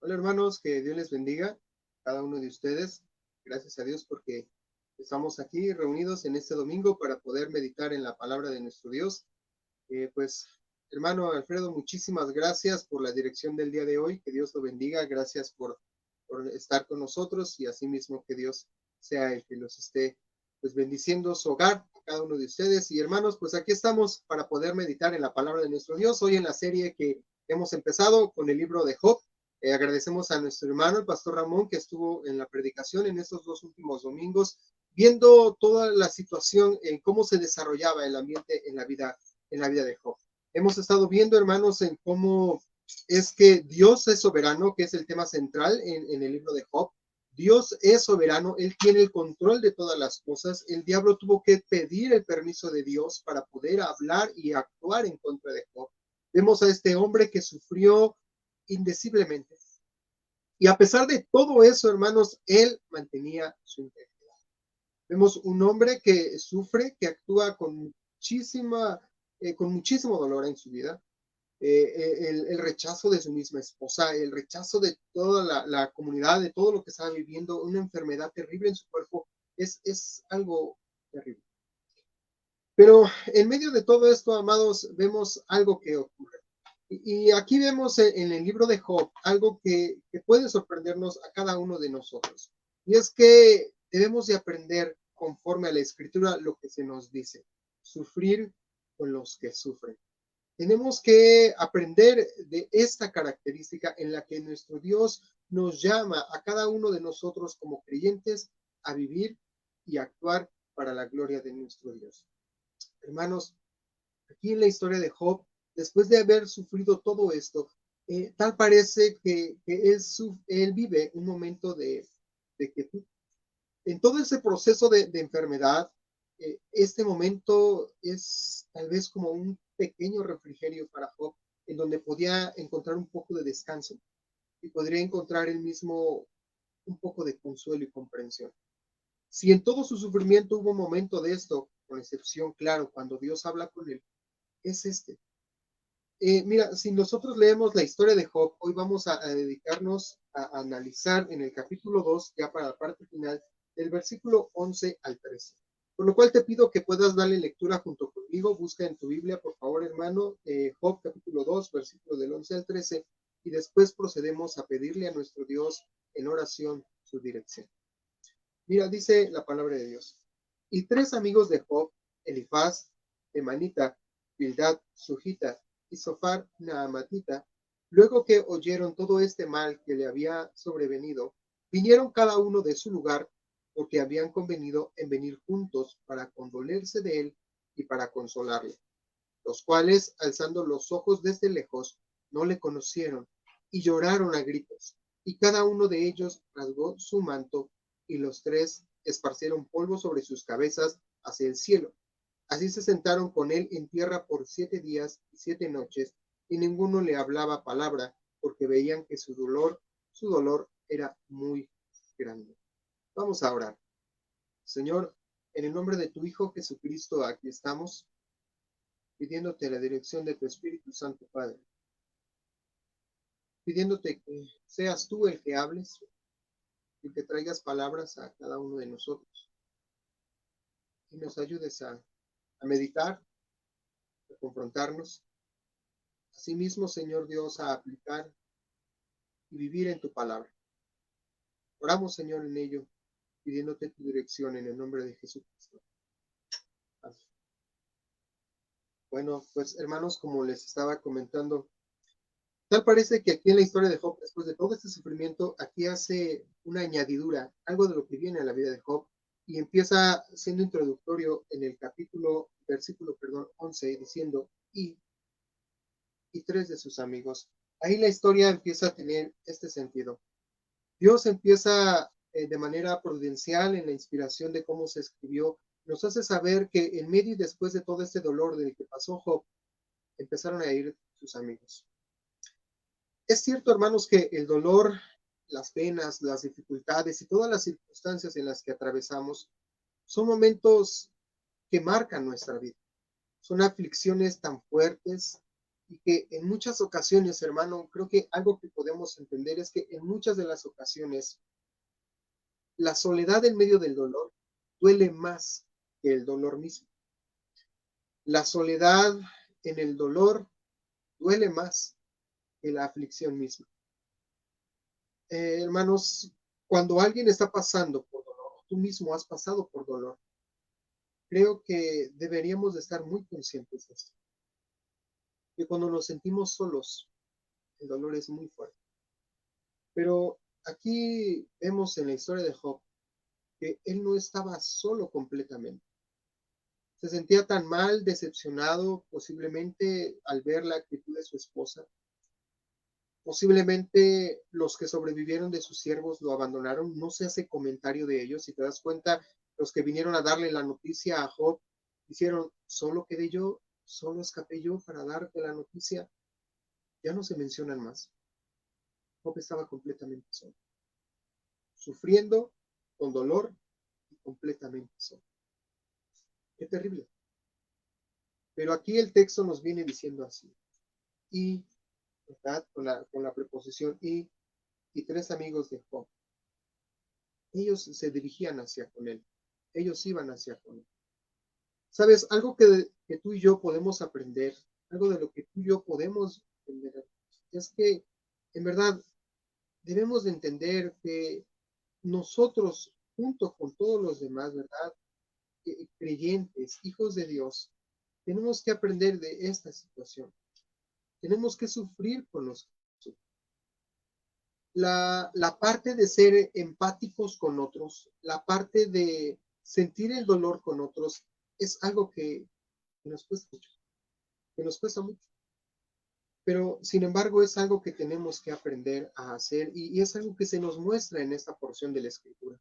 Hola hermanos, que Dios les bendiga a cada uno de ustedes. Gracias a Dios porque estamos aquí reunidos en este domingo para poder meditar en la palabra de nuestro Dios. Pues hermano Alfredo, muchísimas gracias por la dirección del día de hoy. Que Dios lo bendiga. Gracias por estar con nosotros y asimismo que Dios sea el que los esté pues bendiciendo su hogar a cada uno de ustedes. Y hermanos, pues aquí estamos para poder meditar en la palabra de nuestro Dios. Hoy en la serie que hemos empezado con el libro de Job. Agradecemos a nuestro hermano, el pastor Ramón, que estuvo en la predicación en estos dos últimos domingos, viendo toda la situación, cómo se desarrollaba el ambiente en la vida de Job. Hemos estado viendo, hermanos, en cómo es que Dios es soberano, que es el tema central en el libro de Job. Dios es soberano, Él tiene el control de todas las cosas. El diablo tuvo que pedir el permiso de Dios para poder hablar y actuar en contra de Job. Vemos a este hombre que sufrió indeciblemente. Y a pesar de todo eso, hermanos, él mantenía su integridad. Vemos un hombre que sufre, que actúa con muchísimo dolor en su vida. El rechazo de su misma esposa, el rechazo de toda la comunidad, de todo lo que estaba viviendo, una enfermedad terrible en su cuerpo, es algo terrible. Pero en medio de todo esto, amados, vemos algo que ocurre. Y aquí vemos en el libro de Job algo que puede sorprendernos a cada uno de nosotros. Y es que debemos de aprender conforme a la escritura lo que se nos dice, sufrir con los que sufren. Tenemos que aprender de esta característica en la que nuestro Dios nos llama a cada uno de nosotros como creyentes a vivir y actuar para la gloria de nuestro Dios. Hermanos, aquí en la historia de Job, después de haber sufrido todo esto, tal parece que él vive un momento de quietud. En todo ese proceso de enfermedad, este momento es tal vez como un pequeño refrigerio para Job, en donde podía encontrar un poco de descanso y podría encontrar él mismo un poco de consuelo y comprensión. Si en todo su sufrimiento hubo un momento de esto, con excepción, claro, cuando Dios habla con él, es este. Mira, si nosotros leemos la historia de Job, hoy vamos a dedicarnos a analizar en el capítulo 2, ya para la parte final, del versículo 11 al 13. Por lo cual te pido que puedas darle lectura junto conmigo. Busca en tu Biblia, por favor, hermano, Job capítulo 2, versículo del 11 al 13, y después procedemos a pedirle a nuestro Dios en oración su dirección. Mira, dice la palabra de Dios. Y tres amigos de Job, Elifaz, Emanita, Bildad, Sujita y Sofar, Naamatita, luego que oyeron todo este mal que le había sobrevenido, vinieron cada uno de su lugar, porque habían convenido en venir juntos para condolerse de él y para consolarle, los cuales, alzando los ojos desde lejos, no le conocieron y lloraron a gritos, y cada uno de ellos rasgó su manto, y los tres esparcieron polvo sobre sus cabezas hacia el cielo. Así se sentaron con él en tierra por 7 días y 7 noches, y ninguno le hablaba palabra, porque veían que su dolor era muy grande. Vamos a orar. Señor, en el nombre de tu Hijo Jesucristo, aquí estamos, pidiéndote la dirección de tu Espíritu Santo, Padre, pidiéndote que seas tú el que hables y que traigas palabras a cada uno de nosotros y nos ayudes a meditar, a confrontarnos. Asimismo, Señor Dios, a aplicar y vivir en tu palabra. Oramos, Señor, en ello, pidiéndote tu dirección en el nombre de Jesucristo. Amén. Bueno, pues hermanos, como les estaba comentando, tal parece que aquí en la historia de Job, después de todo este sufrimiento, aquí hace una añadidura, algo de lo que viene a la vida de Job, y empieza siendo introductorio en el versículo 11, diciendo, y tres de sus amigos. Ahí la historia empieza a tener este sentido. Dios empieza de manera prudencial en la inspiración de cómo se escribió, nos hace saber que en medio y después de todo este dolor del que pasó Job, empezaron a ir sus amigos. Es cierto, hermanos, que el dolor, las penas, las dificultades y todas las circunstancias en las que atravesamos son momentos que marcan nuestra vida. Son aflicciones tan fuertes Y que en muchas ocasiones, hermano, creo que algo que podemos entender es que en muchas de las ocasiones la soledad en medio del dolor duele más que el dolor mismo. La soledad en el dolor duele más que la aflicción misma. Hermanos, cuando alguien está pasando por dolor, tú mismo has pasado por dolor, creo que deberíamos de estar muy conscientes de esto. Que cuando nos sentimos solos, el dolor es muy fuerte. Pero aquí vemos en la historia de Job que él no estaba solo completamente. Se sentía tan mal, decepcionado, posiblemente al ver la actitud de su esposa. Posiblemente los que sobrevivieron de sus siervos lo abandonaron. No se hace comentario de ellos. Si te das cuenta, los que vinieron a darle la noticia a Job hicieron, solo quedé yo, solo escapé yo para darte la noticia. Ya no se mencionan más. Job estaba completamente solo, sufriendo, con dolor y completamente solo. Qué terrible. Pero aquí el texto nos viene diciendo así. Y, ¿verdad? Con la preposición y tres amigos de Job. Ellos se dirigían hacia con él. Ellos iban hacia con él. ¿Sabes? Algo que tú y yo podemos aprender, algo de lo que tú y yo podemos aprender, es que, en verdad, debemos de entender que nosotros, junto con todos los demás, ¿verdad? Creyentes, hijos de Dios, tenemos que aprender de esta situación. Tenemos que sufrir con los la parte de ser empáticos con otros, la parte de sentir el dolor con otros, es algo que nos cuesta mucho, que nos cuesta mucho. Pero, sin embargo, es algo que tenemos que aprender a hacer y es algo que se nos muestra en esta porción de la Escritura.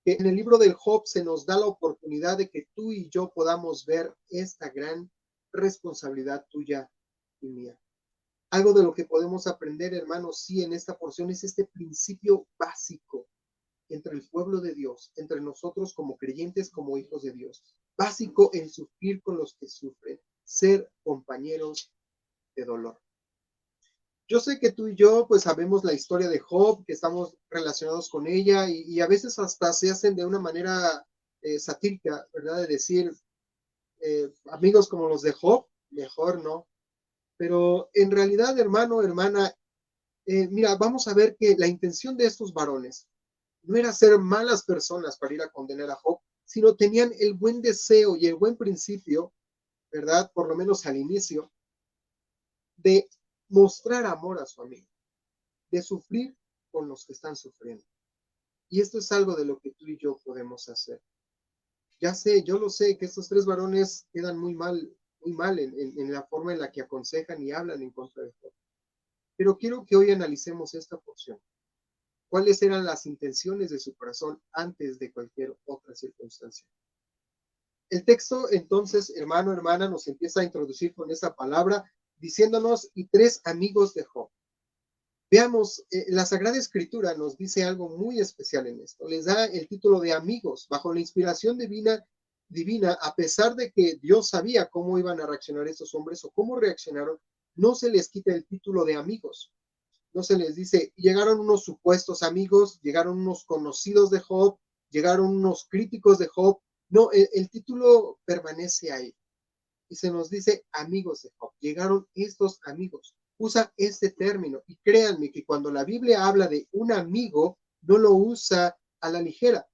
Que en el libro del Job se nos da la oportunidad de que tú y yo podamos ver esta gran responsabilidad tuya y mía. Algo de lo que podemos aprender, hermanos, sí, en esta porción es este principio básico entre el pueblo de Dios, entre nosotros como creyentes, como hijos de Dios. Básico en sufrir con los que sufren, ser compañeros de dolor. Yo sé que tú y yo pues sabemos la historia de Job, que estamos relacionados con ella y a veces hasta se hacen de una manera satírica, ¿verdad? De decir, amigos como los de Job, mejor no. Pero en realidad, hermano, hermana, mira, vamos a ver que la intención de estos varones no era ser malas personas para ir a condenar a Job, sino tenían el buen deseo y el buen principio, ¿verdad? Por lo menos al inicio, de mostrar amor a su amigo, de sufrir con los que están sufriendo. Y esto es algo de lo que tú y yo podemos hacer. Ya sé, yo lo sé, que estos tres varones quedan muy mal en la forma en la que aconsejan y hablan en contra de Job. Pero quiero que hoy analicemos esta porción. ¿Cuáles eran las intenciones de su corazón antes de cualquier otra circunstancia? El texto, entonces, hermano, hermana, nos empieza a introducir con esa palabra, diciéndonos, y tres amigos de Job. Veamos, la Sagrada Escritura nos dice algo muy especial en esto. Les da el título de amigos, bajo la inspiración divina, a pesar de que Dios sabía cómo iban a reaccionar estos hombres o cómo reaccionaron, no se les quita el título de amigos. No se les dice, llegaron unos supuestos amigos, llegaron unos conocidos de Job, llegaron unos críticos de Job. No, el título permanece ahí. Y se nos dice amigos de Job. Llegaron estos amigos. Usa este término. Y créanme que cuando la Biblia habla de un amigo, no lo usa a la ligera.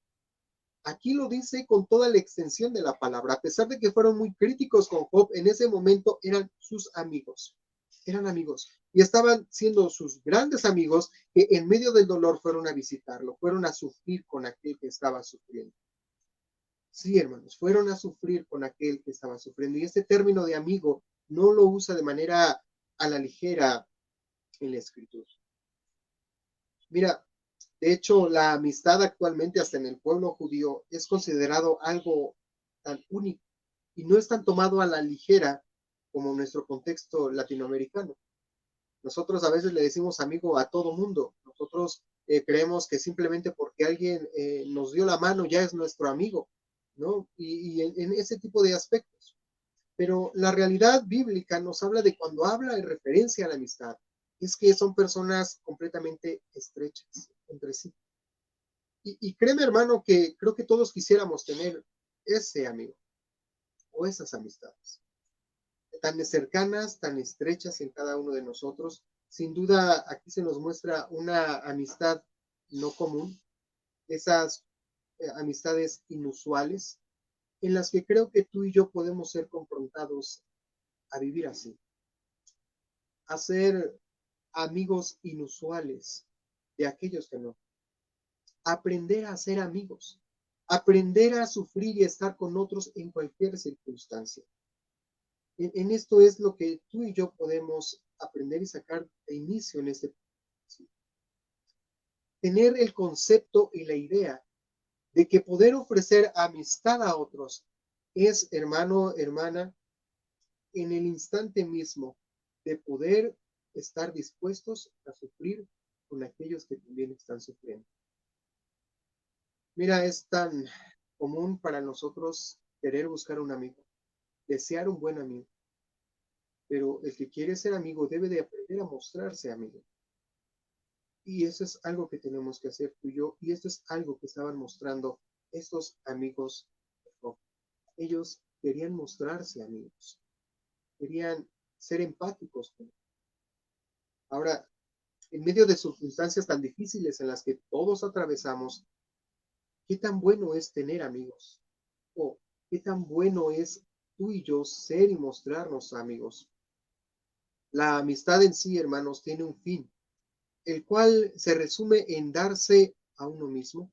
Aquí lo dice con toda la extensión de la palabra. A pesar de que fueron muy críticos con Job, en ese momento eran sus amigos. Eran amigos. Y estaban siendo sus grandes amigos que en medio del dolor fueron a visitarlo, fueron a sufrir con aquel que estaba sufriendo. Sí, hermanos, fueron a sufrir con aquel que estaba sufriendo. Y este término de amigo no lo usa de manera a la ligera en la escritura. Mira, de hecho, la amistad actualmente hasta en el pueblo judío es considerado algo tan único y no es tan tomado a la ligera como nuestro contexto latinoamericano. Nosotros a veces le decimos amigo a todo mundo. Nosotros creemos que simplemente porque alguien nos dio la mano ya es nuestro amigo, ¿no? Y en ese tipo de aspectos. Pero la realidad bíblica nos habla de cuando habla en referencia a la amistad, es que son personas completamente estrechas entre sí. Y créeme, hermano, que creo que todos quisiéramos tener ese amigo o esas amistades, tan cercanas, tan estrechas en cada uno de nosotros. Sin duda, aquí se nos muestra una amistad no común, esas amistades inusuales, en las que creo que tú y yo podemos ser confrontados a vivir así, a ser amigos inusuales de aquellos que no. Aprender a ser amigos, aprender a sufrir y estar con otros en cualquier circunstancia. En esto es lo que tú y yo podemos aprender y sacar de inicio en este proceso. Tener el concepto y la idea de que poder ofrecer amistad a otros es, hermano, hermana, en el instante mismo de poder estar dispuestos a sufrir con aquellos que también están sufriendo. Mira, es tan común para nosotros querer buscar un amigo, desear un buen amigo, pero el que quiere ser amigo debe de aprender a mostrarse amigo. Y eso es algo que tenemos que hacer tú y yo, y esto es algo que estaban mostrando estos amigos. Ellos querían mostrarse amigos, querían ser empáticos. Ahora, en medio de circunstancias tan difíciles en las que todos atravesamos, ¿qué tan bueno es tener amigos? ¿O qué tan bueno es tú y yo ser y mostrarnos amigos? La amistad en sí, hermanos, tiene un fin, el cual se resume en darse a uno mismo,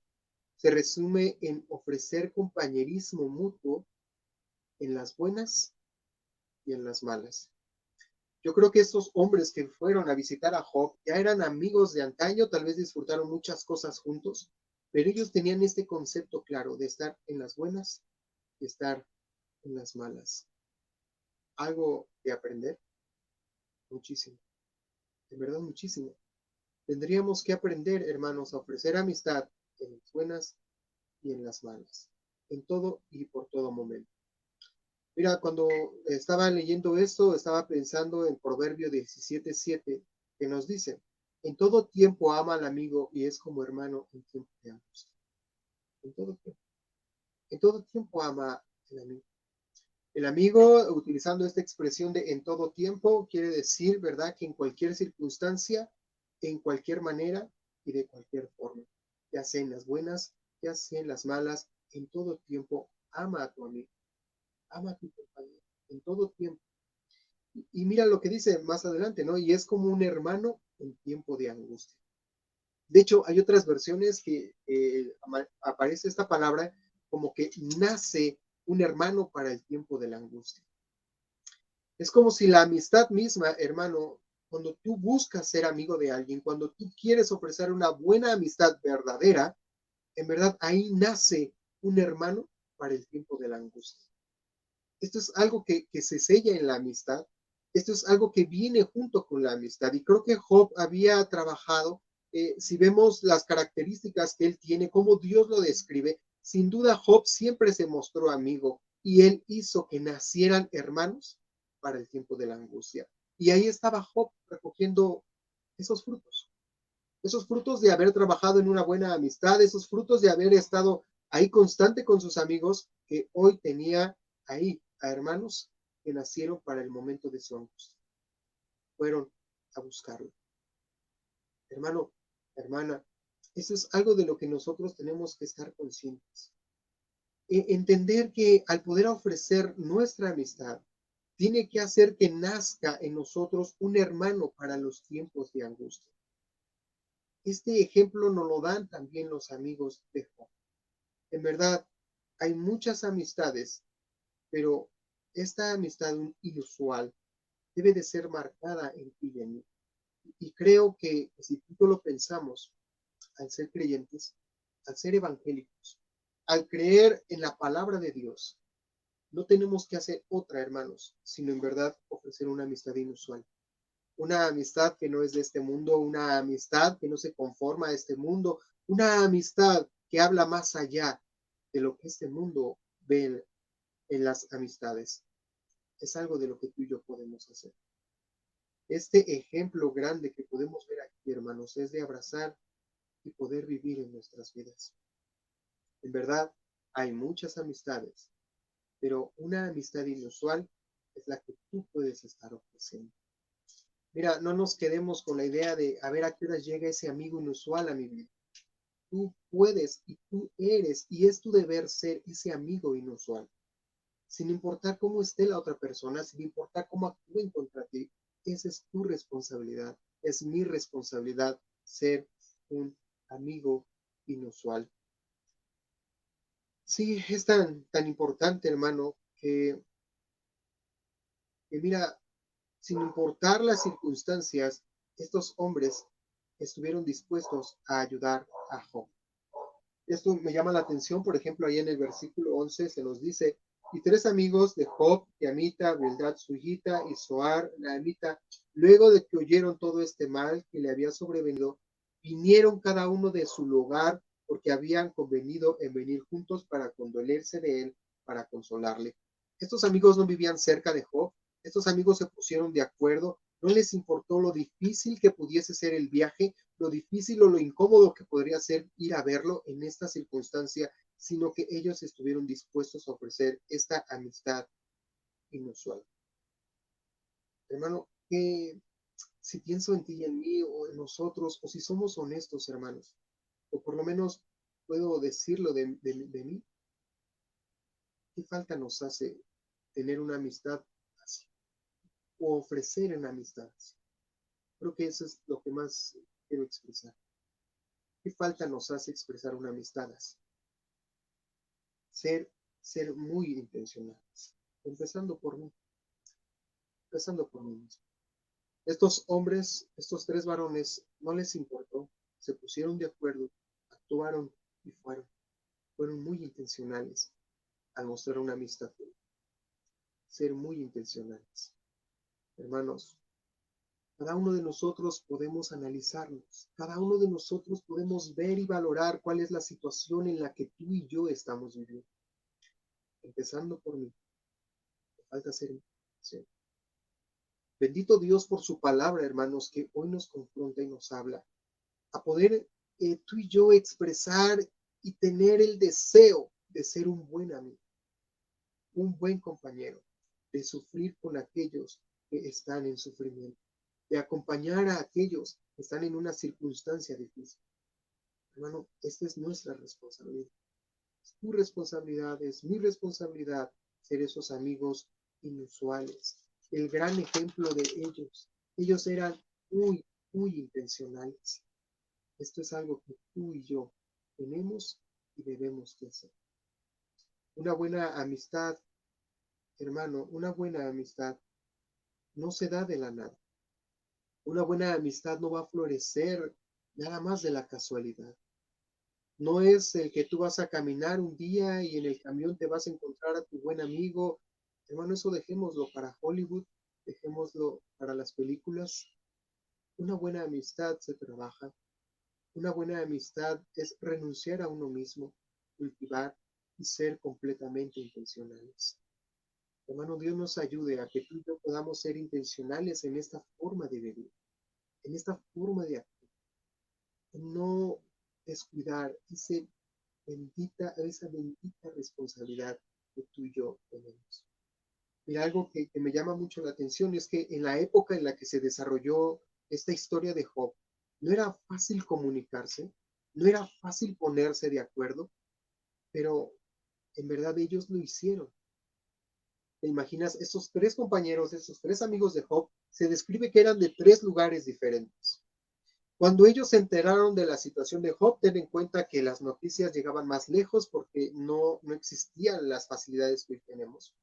se resume en ofrecer compañerismo mutuo en las buenas y en las malas. Yo creo que estos hombres que fueron a visitar a Job ya eran amigos de antaño, tal vez disfrutaron muchas cosas juntos, pero ellos tenían este concepto claro de estar en las buenas y estar en las malas. Algo de aprender, muchísimo, de verdad muchísimo. Tendríamos que aprender, hermanos, a ofrecer amistad en las buenas y en las malas, en todo y por todo momento. Mira, cuando estaba leyendo esto, estaba pensando en Proverbio 17:7, que nos dice, en todo tiempo ama al amigo y es como hermano en tiempo de angustia. En todo tiempo. En todo tiempo ama al amigo. El amigo, utilizando esta expresión de en todo tiempo, quiere decir, ¿verdad?, que en cualquier circunstancia, en cualquier manera y de cualquier forma, ya sea en las buenas, ya sea en las malas, en todo tiempo ama a tu amigo, ama a tu compañero, en todo tiempo. Y mira lo que dice más adelante, ¿no? Y es como un hermano en tiempo de angustia. De hecho, hay otras versiones que aparece esta palabra como que nace un hermano para el tiempo de la angustia. Es como si la amistad misma, hermano, cuando tú buscas ser amigo de alguien, cuando tú quieres ofrecer una buena amistad verdadera, en verdad ahí nace un hermano para el tiempo de la angustia. Esto es algo que se sella en la amistad. Esto es algo que viene junto con la amistad. Y creo que Job había trabajado, si vemos las características que él tiene, cómo Dios lo describe, sin duda Job siempre se mostró amigo y él hizo que nacieran hermanos para el tiempo de la angustia. Y ahí estaba Job recogiendo esos frutos de haber trabajado en una buena amistad, esos frutos de haber estado ahí constante con sus amigos, que hoy tenía ahí a hermanos que nacieron para el momento de su angustia. Fueron a buscarlo. Hermano, hermana, eso es algo de lo que nosotros tenemos que estar conscientes. Entender que al poder ofrecer nuestra amistad, tiene que hacer que nazca en nosotros un hermano para los tiempos de angustia. Este ejemplo nos lo dan también los amigos de Job. En verdad, hay muchas amistades, pero esta amistad inusual debe de ser marcada en ti y en mí. Y creo que si tú lo pensamos, al ser creyentes, al ser evangélicos, al creer en la palabra de Dios, no tenemos que hacer otra, hermanos, sino en verdad ofrecer una amistad inusual. Una amistad que no es de este mundo, una amistad que no se conforma a este mundo, una amistad que habla más allá de lo que este mundo ve en las amistades. es algo de lo que tú y yo podemos hacer. Este ejemplo grande que podemos ver aquí, hermanos, es de abrazar y poder vivir en nuestras vidas. En verdad, hay muchas amistades, pero una amistad inusual es la que tú puedes estar ofreciendo. Mira, no nos quedemos con la idea de a ver a qué hora llega ese amigo inusual a mi vida. Tú puedes y tú eres y es tu deber ser ese amigo inusual. Sin importar cómo esté la otra persona, sin importar cómo actúen contra ti, esa es tu responsabilidad. Es mi responsabilidad ser un amigo inusual. Sí, es tan importante, hermano, que mira, sin importar las circunstancias, estos hombres estuvieron dispuestos a ayudar a Job. Esto me llama la atención, por ejemplo, ahí en el versículo 11 se nos dice, y tres amigos de Job, Amita, Bildad su hijita y Zoar, la Amita, luego de que oyeron todo este mal que le había sobrevenido, vinieron cada uno de su lugar porque habían convenido en venir juntos para condolerse de él, para consolarle. Estos amigos no vivían cerca de Job, estos amigos se pusieron de acuerdo, no les importó lo difícil que pudiese ser el viaje, lo difícil o lo incómodo que podría ser ir a verlo en esta circunstancia, sino que ellos estuvieron dispuestos a ofrecer esta amistad inusual. Hermano, que si pienso en ti y en mí o en nosotros, o si somos honestos, hermanos, o por lo menos puedo decirlo de mí, ¿qué falta nos hace tener una amistad así? O ofrecer una amistad así. Creo que eso es lo que más quiero expresar. ¿Qué falta nos hace expresar una amistad así? Ser, ser muy intencionales, empezando por mí, empezando por mí mismo. Estos hombres, estos tres varones, no les importó, se pusieron de acuerdo, actuaron y fueron muy intencionales al mostrar una amistad, ser muy intencionales. Hermanos, cada uno de nosotros podemos analizarnos, cada uno de nosotros podemos ver y valorar cuál es la situación en la que tú y yo estamos viviendo. Empezando por mí, me falta ser intencional. Bendito Dios por su palabra, hermanos, que hoy nos confronta y nos habla, a poder tú y yo expresar y tener el deseo de ser un buen amigo, un buen compañero, de sufrir con aquellos que están en sufrimiento, de acompañar a aquellos que están en una circunstancia difícil. Hermano, esta es nuestra responsabilidad. Es tu responsabilidad, es mi responsabilidad ser esos amigos inusuales. El gran ejemplo de ellos. Ellos eran muy intencionales. Esto es algo que tú y yo tenemos y debemos de hacer. Una buena amistad, hermano, una buena amistad no se da de la nada. Una buena amistad no va a florecer nada más de la casualidad. No es el que tú vas a caminar un día y en el camión te vas a encontrar a tu buen amigo. Hermano, eso dejémoslo para Hollywood, dejémoslo para las películas. Una buena amistad se trabaja. Una buena amistad es renunciar a uno mismo, cultivar y ser completamente intencionales. Hermano, Dios nos ayude a que tú y yo podamos ser intencionales en esta forma de vivir, en esta forma de actuar, en no descuidar esa bendita responsabilidad que tú y yo tenemos. Mira, algo que me llama mucho la atención es que en la época en la que se desarrolló esta historia de Job, no era fácil comunicarse, no era fácil ponerse de acuerdo, pero en verdad ellos lo hicieron. ¿Te imaginas? Esos tres compañeros, esos tres amigos de Job, se describe que eran de tres lugares diferentes. Cuando ellos se enteraron de la situación de Job, ten en cuenta que las noticias llegaban más lejos porque no existían las facilidades que hoy tenemos.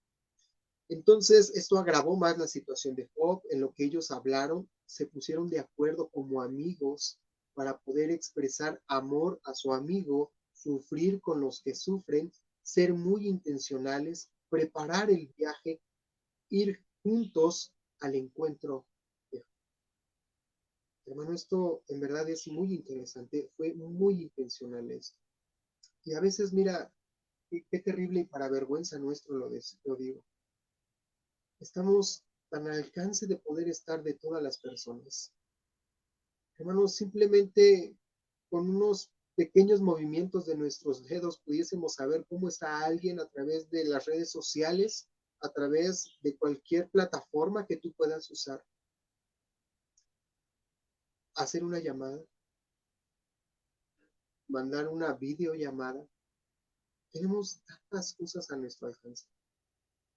Entonces, esto agravó más la situación de Job, en lo que ellos hablaron, se pusieron de acuerdo como amigos para poder expresar amor a su amigo, sufrir con los que sufren, ser muy intencionales, preparar el viaje, ir juntos al encuentro de Job. Hermano, esto en verdad es muy interesante, fue muy intencional esto. Y a veces, mira, qué terrible y para vergüenza nuestro lo digo. Estamos tan al alcance de poder estar de todas las personas. Hermanos, simplemente con unos pequeños movimientos de nuestros dedos pudiésemos saber cómo está alguien a través de las redes sociales, a través de cualquier plataforma que tú puedas usar. Hacer una llamada, mandar una videollamada. Tenemos tantas cosas a nuestro alcance,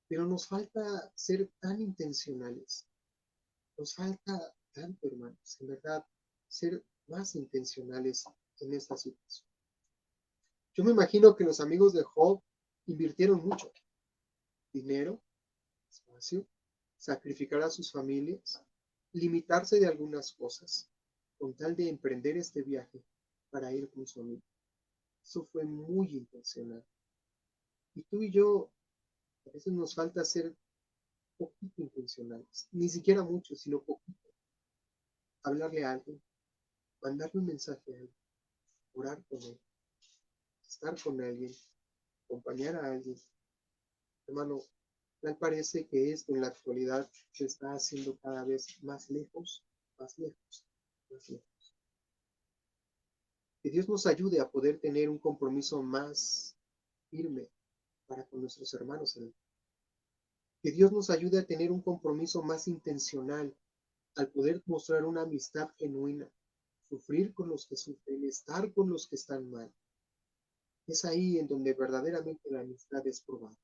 pero nos falta ser tan intencionales. Nos falta tanto, hermanos, en verdad, ser más intencionales en esta situación. Yo me imagino que los amigos de Job invirtieron mucho dinero, espacio, sacrificar a sus familias, limitarse de algunas cosas, con tal de emprender este viaje para ir con su amigo. Eso fue muy intencional. Y tú y yo, a veces nos falta ser poquito intencionales, ni siquiera mucho, sino poquito. Hablarle a alguien, mandarle un mensaje a alguien, orar con él, estar con alguien, acompañar a alguien. Hermano, tal parece que esto en la actualidad se está haciendo cada vez más lejos, más lejos, más lejos. Que Dios nos ayude a poder tener un compromiso más firme para con nuestros hermanos en el. Que Dios nos ayude a tener un compromiso más intencional al poder mostrar una amistad genuina, sufrir con los que sufren, estar con los que están mal. Es ahí en donde verdaderamente la amistad es probada.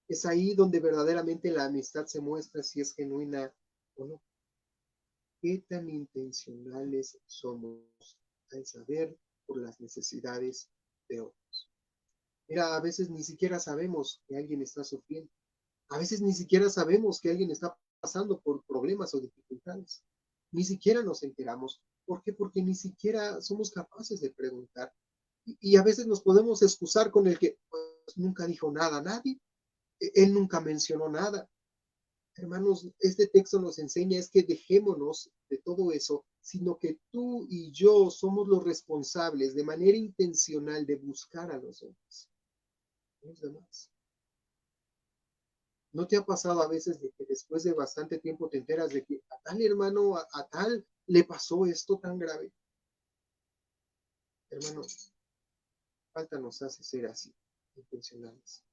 Es ahí donde verdaderamente la amistad se muestra si es genuina o no. ¿Qué tan intencionales somos al saber por las necesidades de otros? Mira, a veces ni siquiera sabemos que alguien está sufriendo. A veces ni siquiera sabemos que alguien está pasando por problemas o dificultades. Ni siquiera nos enteramos. ¿Por qué? Porque ni siquiera somos capaces de preguntar. Y a veces nos podemos excusar con el que pues, nunca dijo nada a nadie. Él nunca mencionó nada. Hermanos, este texto nos enseña es que dejémonos de todo eso, sino que tú y yo somos los responsables de manera intencional de buscar a los demás. ¿No te ha pasado a veces de que después de bastante tiempo te enteras de que a tal hermano, a tal le pasó esto tan grave? Hermano, falta nos hace ser así, intencionales.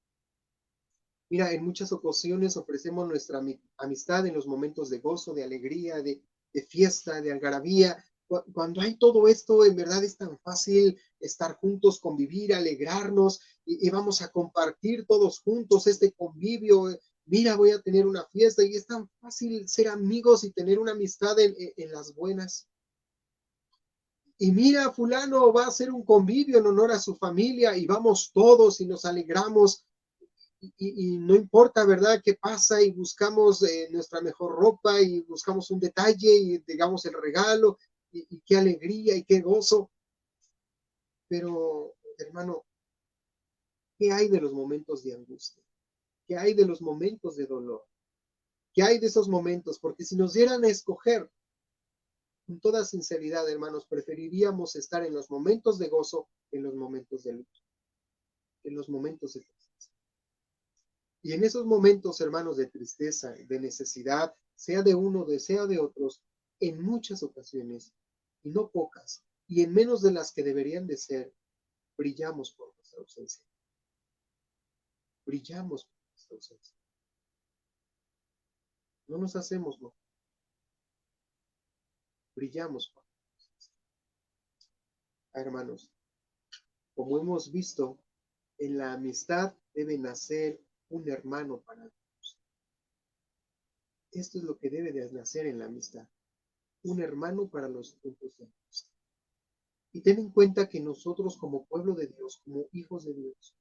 Mira, en muchas ocasiones ofrecemos nuestra amistad en los momentos de gozo, de alegría, de fiesta, de algarabía. Cuando hay todo esto, en verdad es tan fácil estar juntos, convivir, alegrarnos y vamos a compartir todos juntos este convivio. Mira, voy a tener una fiesta y es tan fácil ser amigos y tener una amistad en las buenas. Y mira, fulano va a hacer un convivio en honor a su familia y vamos todos y nos alegramos y no importa, ¿verdad?, qué pasa y buscamos nuestra mejor ropa y buscamos un detalle y digamos el regalo y qué alegría y qué gozo. Pero, hermano, ¿qué hay de los momentos de angustia? ¿Qué hay de los momentos de dolor? ¿Qué hay de esos momentos? Porque si nos dieran a escoger, con toda sinceridad, hermanos, preferiríamos estar en los momentos de gozo que en los momentos de luto, en los momentos de tristeza. Y en esos momentos, hermanos, de tristeza, de necesidad, sea de uno, sea de otros, en muchas ocasiones, y no pocas, y en menos de las que deberían de ser, brillamos por nuestra ausencia. Brillamos por nuestra ausencia. No nos hacemos, no. Brillamos por nuestra ausencia. Hermanos, como hemos visto, en la amistad debe nacer un hermano para Dios. Esto es lo que debe de nacer en la amistad. Un hermano para los tiempos de angustia. Y ten en cuenta que nosotros como pueblo de Dios, como hijos de Dios,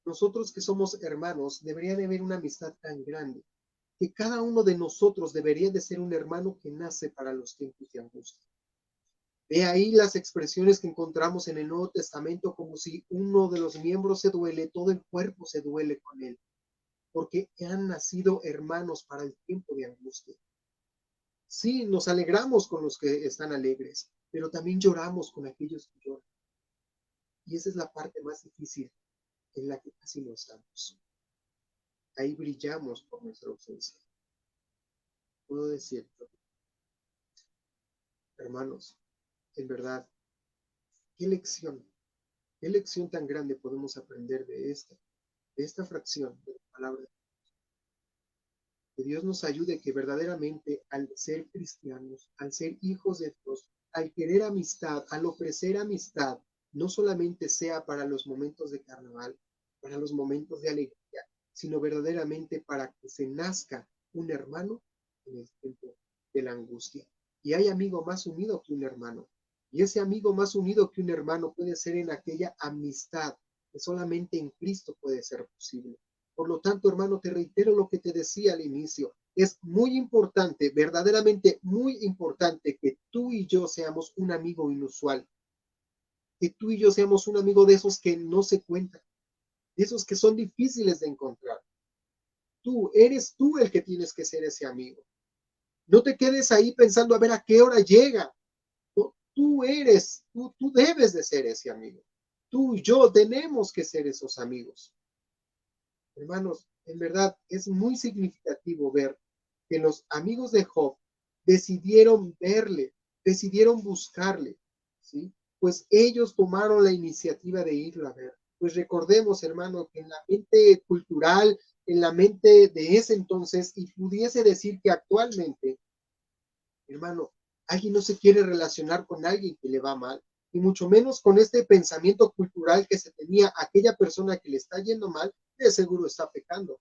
nosotros que somos hermanos, debería de haber una amistad tan grande, que cada uno de nosotros debería de ser un hermano que nace para los tiempos de angustia. De ahí las expresiones que encontramos en el Nuevo Testamento, como si uno de los miembros se duele, todo el cuerpo se duele con él, porque han nacido hermanos para el tiempo de angustia. Sí, nos alegramos con los que están alegres, pero también lloramos con aquellos que lloran. Y esa es la parte más difícil en la que casi no estamos. Ahí brillamos por nuestra ausencia. puedo decir, hermanos, en verdad, qué lección tan grande podemos aprender de esta fracción de la palabra. Que Dios nos ayude que verdaderamente al ser cristianos, al ser hijos de Dios, al querer amistad, al ofrecer amistad, no solamente sea para los momentos de carnaval, para los momentos de alegría, sino verdaderamente para que se nazca un hermano en el tiempo de la angustia. Y hay amigo más unido que un hermano. Y ese amigo más unido que un hermano puede ser en aquella amistad que solamente en Cristo puede ser posible. Por lo tanto, hermano, te reitero lo que te decía al inicio. Es muy importante, verdaderamente muy importante, que tú y yo seamos un amigo inusual, que tú y yo seamos un amigo de esos que no se cuentan, de esos que son difíciles de encontrar. Eres tú el que tienes que ser ese amigo. No te quedes ahí pensando a ver a qué hora llega. No, tú debes de ser ese amigo. Tú y yo tenemos que ser esos amigos. Hermanos, en verdad es muy significativo ver que los amigos de Job decidieron verle, decidieron buscarle, ¿sí? Pues ellos tomaron la iniciativa de irlo a ver. Pues recordemos, hermano, que en la mente cultural, en la mente de ese entonces, y pudiese decir que actualmente, hermano, alguien no se quiere relacionar con alguien que le va mal, y mucho menos con este pensamiento cultural que se tenía aquella persona que le está yendo mal, de seguro está pecando.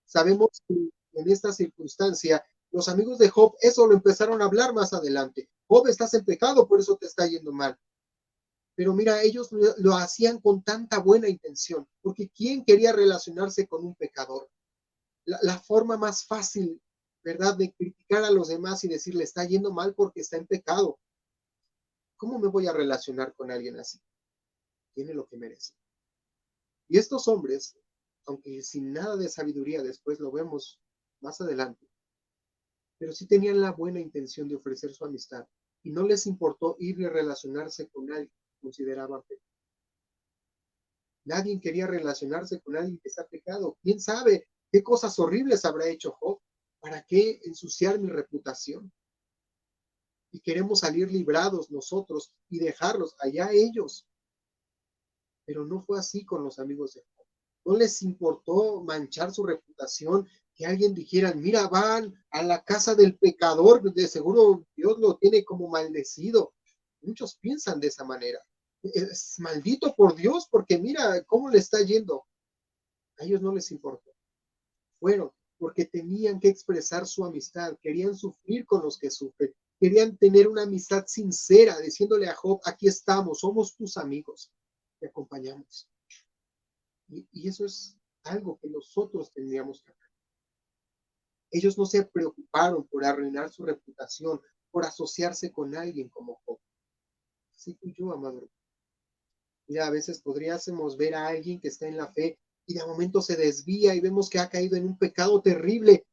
Sabemos que en esta circunstancia, los amigos de Job eso lo empezaron a hablar más adelante. Job, estás en pecado, por eso te está yendo mal. Pero mira, ellos lo hacían con tanta buena intención, porque ¿quién quería relacionarse con un pecador? La forma más fácil, ¿verdad?, de criticar a los demás y decirle está yendo mal porque está en pecado. ¿Cómo me voy a relacionar con alguien así? Tiene lo que merece. Y estos hombres, aunque sin nada de sabiduría, después lo vemos más adelante, pero sí tenían la buena intención de ofrecer su amistad y no les importó ir y relacionarse con alguien que consideraban pecado. Nadie quería relacionarse con alguien que está pecado. ¿Quién sabe qué cosas horribles habrá hecho Job? ¿Para qué ensuciar mi reputación? Y queremos salir librados nosotros y dejarlos allá ellos. Pero no fue así con los amigos de Job. No les importó manchar su reputación, que alguien dijera, mira, van a la casa del pecador, de seguro Dios lo tiene como maldecido. Muchos piensan de esa manera. Es maldito por Dios porque mira cómo le está yendo. A ellos no les importó. Fueron porque tenían que expresar su amistad, querían sufrir con los que sufren, querían tener una amistad sincera, diciéndole a Job, aquí estamos, somos tus amigos, te acompañamos. Y eso es algo que nosotros tendríamos que hacer. Ellos no se preocuparon por arruinar su reputación, por asociarse con alguien como Job. Así que yo, amado. Mira, a veces podríamos ver a alguien que está en la fe y de momento se desvía y vemos que ha caído en un pecado terrible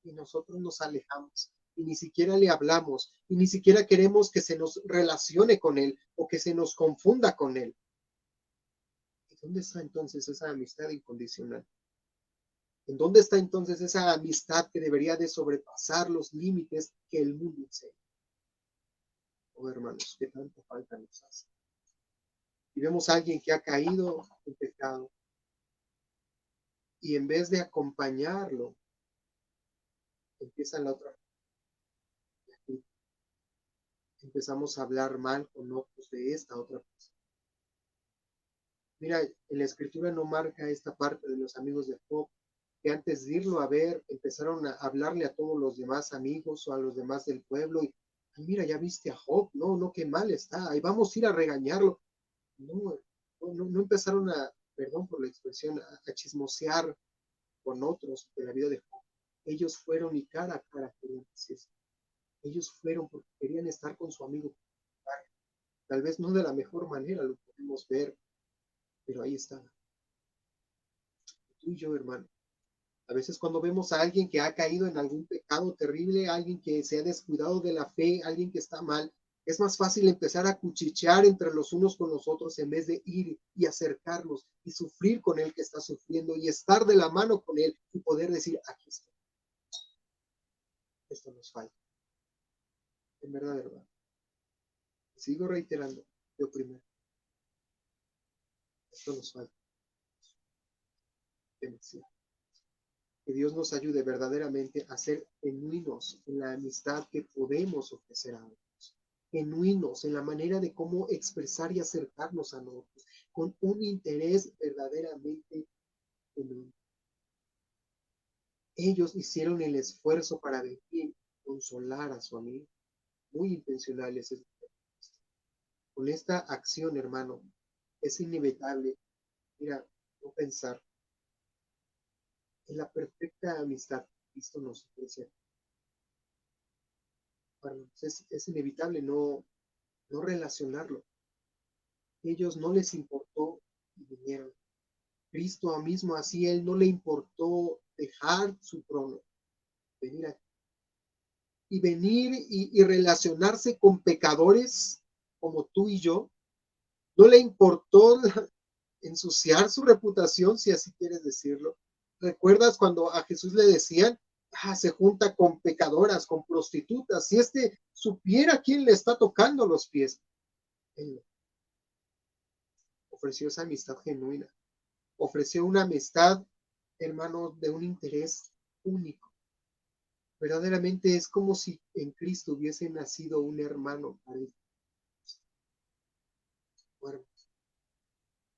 y nosotros nos alejamos y ni siquiera le hablamos y ni siquiera queremos que se nos relacione con él o que se nos confunda con él. ¿Y dónde está entonces esa amistad incondicional? ¿En dónde está entonces esa amistad que debería de sobrepasar los límites que el mundo enseña? Oh, hermanos, qué tanta falta nos hace. Y vemos a alguien que ha caído en pecado y en vez de acompañarlo, empieza la otra. Empezamos a hablar mal con otros de esta otra persona. Mira, en la escritura no marca esta parte de los amigos de Job, que antes de irlo a ver, empezaron a hablarle a todos los demás amigos o a los demás del pueblo y, ay, mira, ya viste a Job, no, no, qué mal está, ahí vamos a ir a regañarlo. No, no empezaron perdón por la expresión, a chismosear con otros de la vida de Job. Ellos fueron y cara a cara querían decirse. Ellos fueron porque querían estar con su amigo. Tal vez no de la mejor manera lo podemos ver, pero ahí está. Tú y yo, hermano. A veces cuando vemos a alguien que ha caído en algún pecado terrible, alguien que se ha descuidado de la fe, alguien que está mal, es más fácil empezar a cuchichear entre los unos con los otros en vez de ir y acercarnos y sufrir con él que está sufriendo y estar de la mano con él y poder decir, aquí estoy. Esto nos falta. En verdad, hermano. Sigo reiterando, yo primero. Esto nos falta. Demasiado. Que Dios nos ayude verdaderamente a ser genuinos en la amistad que podemos ofrecer a otros. Genuinos en la manera de cómo expresar y acercarnos a nosotros, con un interés verdaderamente genuino. Ellos hicieron el esfuerzo para venir y consolar a su amigo. Muy intencionales. Con esta acción, hermano, es inevitable, mira, no pensar en la perfecta amistad que Cristo nos ofrece. Bueno, es inevitable no relacionarlo. Ellos no les importó y vinieron. Cristo mismo así, él no le importó dejar su trono, venir aquí y venir y relacionarse con pecadores como tú y yo. No le importó ensuciar su reputación, si así quieres decirlo. ¿Recuerdas cuando a Jesús le decían, se junta con pecadoras, con prostitutas? Si este supiera quién le está tocando los pies, él ofreció esa amistad genuina, ofreció una amistad, hermano, de un interés único. Verdaderamente es como si en Cristo hubiese nacido un hermano para él. Bueno,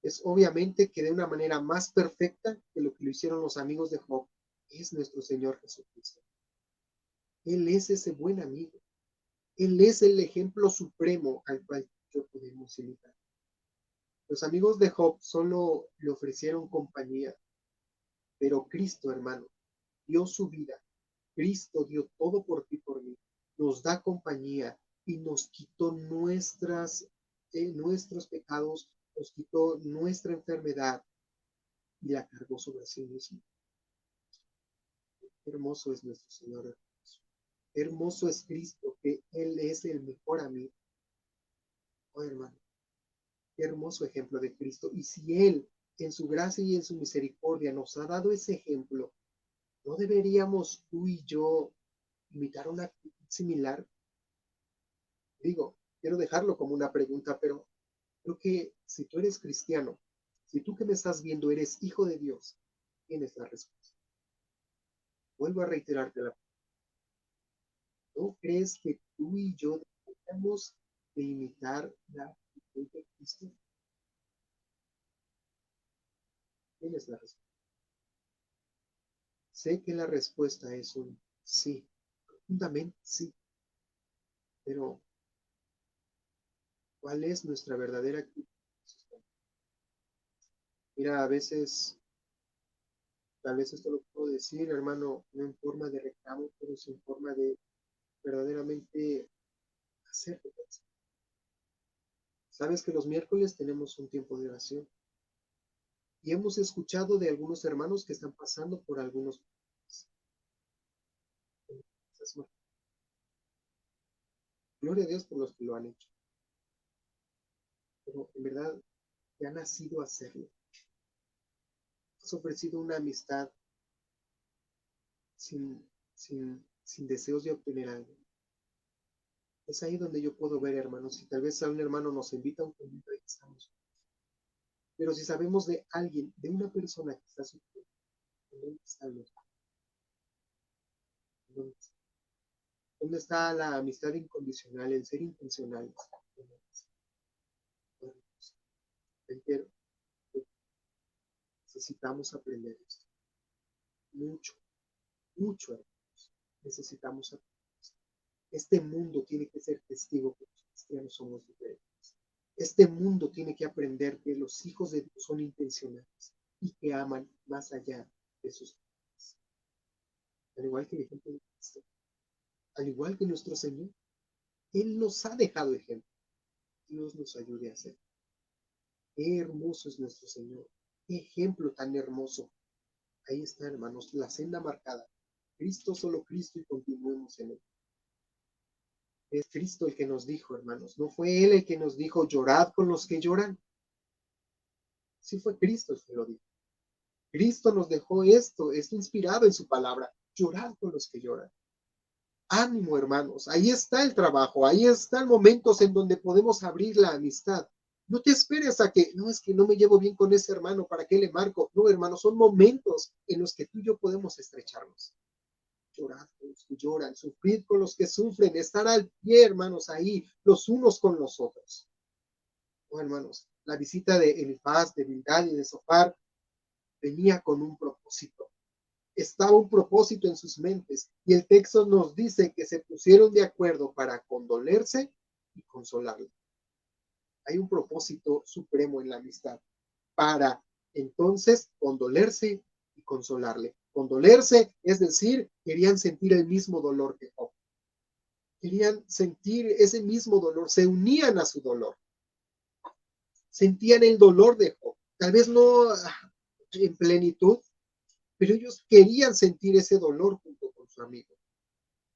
es obviamente que de una manera más perfecta que lo que lo hicieron los amigos de Job, es nuestro Señor Jesucristo. Él es ese buen amigo. Él es el ejemplo supremo al cual yo podemos imitar. Los amigos de Job solo le ofrecieron compañía, pero Cristo, hermano, dio su vida. Cristo dio todo por ti, por mí. Nos da compañía y nos quitó nuestros pecados, nos quitó nuestra enfermedad y la cargó sobre sí mismo. Hermoso es nuestro Señor. Hermoso es Cristo, que Él es el mejor amigo. Oh, hermano, qué hermoso ejemplo de Cristo. Y si Él, en su gracia y en su misericordia, nos ha dado ese ejemplo, ¿no deberíamos tú y yo imitar una actitud similar? Digo, quiero dejarlo como una pregunta, pero creo que si tú eres cristiano, si tú que me estás viendo eres hijo de Dios, tienes la respuesta. Vuelvo a reiterarte la pregunta. ¿No crees que tú y yo deberíamos de imitar la actitud de Cristo? Tienes la respuesta. Sé que la respuesta es un sí, profundamente sí, pero ¿cuál es nuestra verdadera actitud? Mira, a veces, tal vez esto lo puedo decir, hermano, no en forma de reclamo, pero sí en forma de verdaderamente hacer. Sabes que los miércoles tenemos un tiempo de oración y hemos escuchado de algunos hermanos que están pasando por algunos problemas. Gloria a Dios por los que lo han hecho, pero en verdad ya ha nacido a hacerlo. Has ofrecido una amistad sin, sin deseos de obtener algo. Es ahí donde yo puedo ver, hermanos, si tal vez a un hermano nos invita a un convito, ahí estamos. Pero si sabemos de alguien, de una persona que está sufriendo, ¿dónde está el otro? ¿Dónde está? ¿Dónde está la amistad incondicional, el ser intencional? Bueno, pues, reitero, necesitamos aprender esto. Mucho, mucho, hermanos. Necesitamos aprender esto. Este mundo tiene que ser testigo que los cristianos somos diferentes. Este mundo tiene que aprender que los hijos de Dios son intencionales y que aman más allá de sus vidas. Al igual que el ejemplo de Cristo, al igual que nuestro Señor, Él nos ha dejado ejemplo. Dios nos ayude a hacer. Qué hermoso es nuestro Señor. Qué ejemplo tan hermoso. Ahí está, hermanos, la senda marcada. Cristo, solo Cristo y continuemos en él. Es Cristo el que nos dijo, hermanos. No fue Él el que nos dijo, llorad con los que lloran. Sí fue Cristo el que lo dijo. Cristo nos dejó esto, es inspirado en su palabra. Llorad con los que lloran. ánimo, hermanos, ahí está el trabajo, ahí están momentos en donde podemos abrir la amistad. No te esperes a que, no, es que no me llevo bien con ese hermano, ¿para qué le marco? No, hermanos, son momentos en los que tú y yo podemos estrecharnos. Llorar con los que lloran, sufrir con los que sufren, estar al pie, hermanos, ahí, los unos con los otros. Oh, hermanos, la visita de Elifaz, de Bildad y de Zofar venía con un propósito. Estaba un propósito en sus mentes y el texto nos dice que se pusieron de acuerdo para condolerse y consolarle. Hay un propósito supremo en la amistad para entonces condolerse y consolarle. Condolerse, es decir, querían sentir el mismo dolor que Job. Querían sentir ese mismo dolor, se unían a su dolor. Sentían el dolor de Job. Tal vez no en plenitud, pero ellos querían sentir ese dolor junto con su amigo.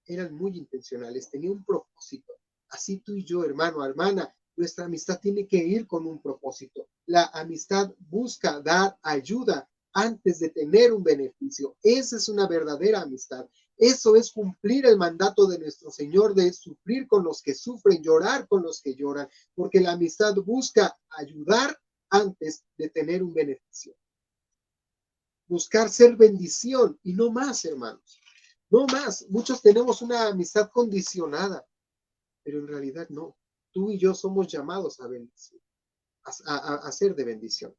Eran muy intencionales, tenían un propósito. Así tú y yo, hermano, hermana, nuestra amistad tiene que ir con un propósito. La amistad busca dar ayuda antes de tener un beneficio. Esa es una verdadera amistad. Eso es cumplir el mandato de nuestro Señor de sufrir con los que sufren, llorar con los que lloran, porque la amistad busca ayudar antes de tener un beneficio. Buscar ser bendición y no más, hermanos. No más. Muchos tenemos una amistad condicionada, pero en realidad no. Tú y yo somos llamados a bendecir, a ser de bendición.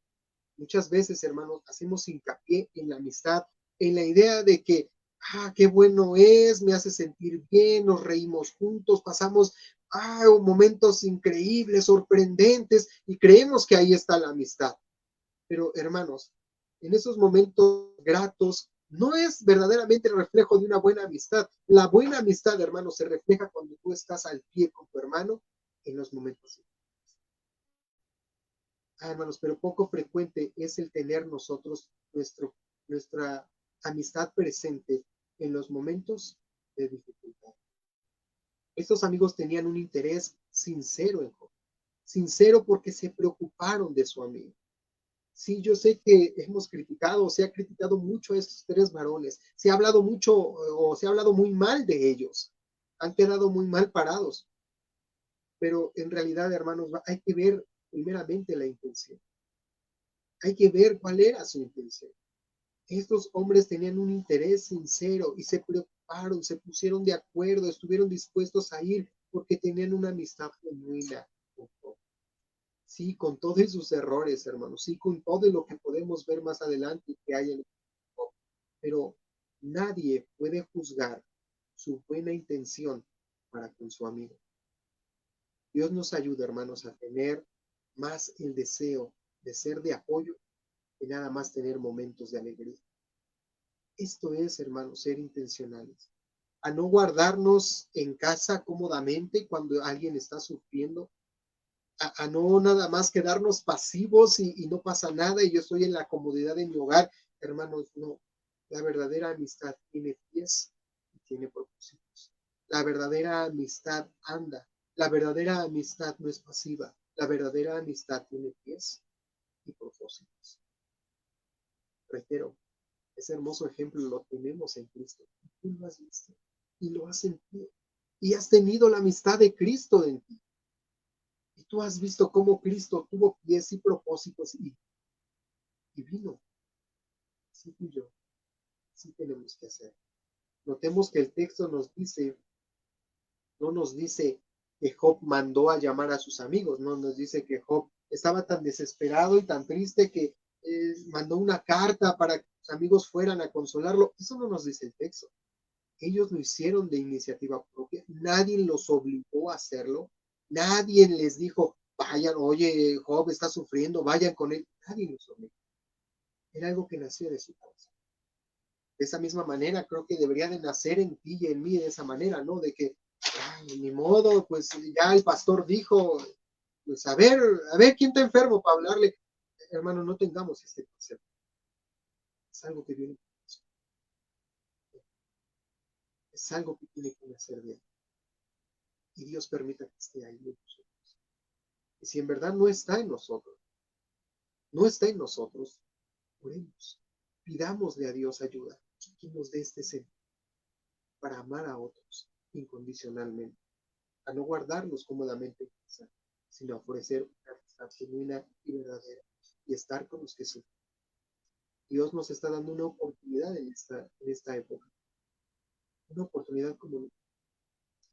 Muchas veces, hermanos, hacemos hincapié en la amistad, en la idea de que, qué bueno es, me hace sentir bien, nos reímos juntos, pasamos momentos increíbles, sorprendentes, y creemos que ahí está la amistad. Pero, hermanos, en esos momentos gratos, no es verdaderamente el reflejo de una buena amistad. La buena amistad, hermanos, se refleja cuando tú estás al pie con tu hermano en los momentos. Hermanos, pero poco frecuente es el tener nosotros nuestra amistad presente en los momentos de dificultad. Estos amigos tenían un interés sincero en Job, sincero porque se preocuparon de su amigo. Sí, yo sé que hemos criticado, se ha criticado mucho a estos tres varones, se ha hablado mucho o se ha hablado muy mal de ellos, han quedado muy mal parados, pero en realidad, hermanos, hay que ver primeramente la intención, hay que ver cuál era su intención. Estos hombres tenían un interés sincero y se preocuparon, se pusieron de acuerdo, estuvieron dispuestos a ir porque tenían una amistad genuina. Sí, con todos sus errores, hermanos, sí, con todo lo que podemos ver más adelante que hay en el mundo. Pero nadie puede juzgar su buena intención para con su amigo. Dios nos ayuda, hermanos, a tener más el deseo de ser de apoyo que nada más tener momentos de alegría. Esto es, hermanos, ser intencionales. A no guardarnos en casa cómodamente cuando alguien está sufriendo, a no nada más quedarnos pasivos y no pasa nada y yo estoy en la comodidad de mi hogar. Hermanos, no. La verdadera amistad tiene pies y tiene propósitos. La verdadera amistad anda. La verdadera amistad no es pasiva. La verdadera amistad tiene pies y propósitos. Reitero, ese hermoso ejemplo lo tenemos en Cristo. Tú lo has visto y lo has sentido. Y has tenido la amistad de Cristo en ti. Y tú has visto cómo Cristo tuvo pies y propósitos y vino. Así tú y yo, sí tenemos que hacer. Notemos que el texto no nos dice que Job mandó a llamar a sus amigos, no nos dice que Job estaba tan desesperado y tan triste que mandó una carta para que sus amigos fueran a consolarlo. Eso no nos dice el texto. Ellos lo hicieron de iniciativa propia, nadie los obligó a hacerlo, nadie les dijo, vayan, oye, Job está sufriendo, vayan con él, nadie los obligó. Era algo que nacía de su corazón. De esa misma manera, creo que debería de nacer en ti y en mí de esa manera, ¿no? De que, ni modo, pues ya el pastor dijo, pues a ver quién está enfermo para hablarle. Hermano, no tengamos este concepto. Es algo que viene, es algo que tiene que nacer de él. Y Dios permita que esté ahí en nosotros. Y si en verdad no está en nosotros, no está en nosotros, oremos, pidámosle a Dios ayuda, que nos dé este ser para amar a otros incondicionalmente, a no guardarlos cómodamente en casa, sino a ofrecer una amistad genuina y verdadera y estar con los que sufren. Dios nos está dando una oportunidad en esta época, una oportunidad como